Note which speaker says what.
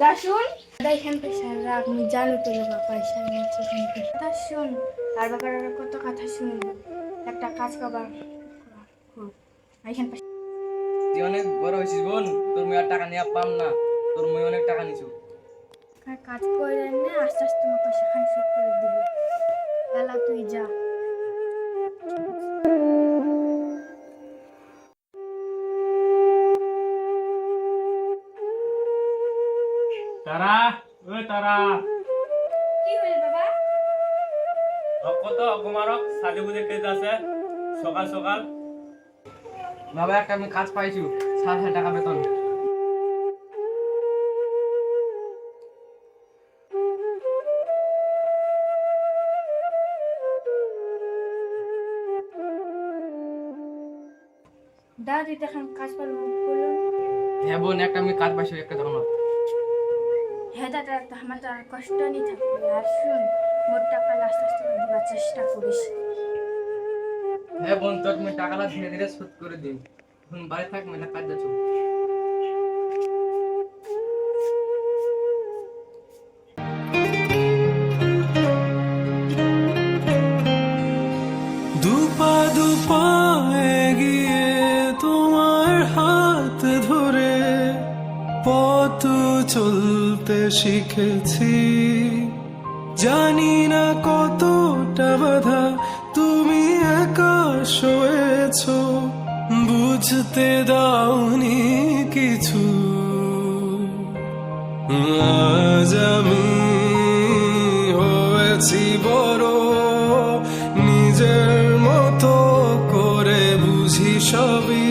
Speaker 1: দাসুন দেখেন পয়সা রাখ আমি জানো তো লোক পয়সা নিচ্ছে কিন্তু দাসুন আর বাবার কত কথা শুনবো একটা কাজ করবার এখান
Speaker 2: তুই অনেক বড় হয়েছিস বোন, তোর মেয়ে আর টাকা নিয়ে পাম না, তোর মেয়ে অনেক টাকা নিছু।
Speaker 1: কাজ করে না আস্তে আস্তে তোমার পয়সা খান শোধ করে দিবি বেলা তুই যা
Speaker 3: তারা, ওই তারা,
Speaker 1: কি হইল বাবা
Speaker 3: কত অকুমারক সাজে বুঝে কেজ আছে সকাল সকাল।
Speaker 2: বাবা একটা আমি কাজ পাইছি, 7,000 টাকা বেতন।
Speaker 1: দাদি দেখেন কাজ পারবো বলুন
Speaker 2: হ্যাঁ বোন, একটা আমি কাজ পাইছি একটা দোকানত।
Speaker 1: হ্যাঁ দাদা তো আমার তো আর কষ্ট নেই থাকবে আর শুন মোট টাকা আস্তে আস্তে করে দিবার চেষ্টা করিস
Speaker 2: হ্যাঁ বোন, তোর তুমি টাকাটা ধীরে ধীরে শোধ করে দিন। এখন বাড়ি থাক, মেলা কাজ যাচ্ছ।
Speaker 4: দুপা দুপা এগিয়ে তোমার হাত ধরে পথ চলতে শিখেছি। জানি না কতটা বাধা তুমি একা সয়েছ, বুঝতে দাওনি কিছু। আজ আমি হয়েছি বড়, নিজের মতো করে বুঝি সবই।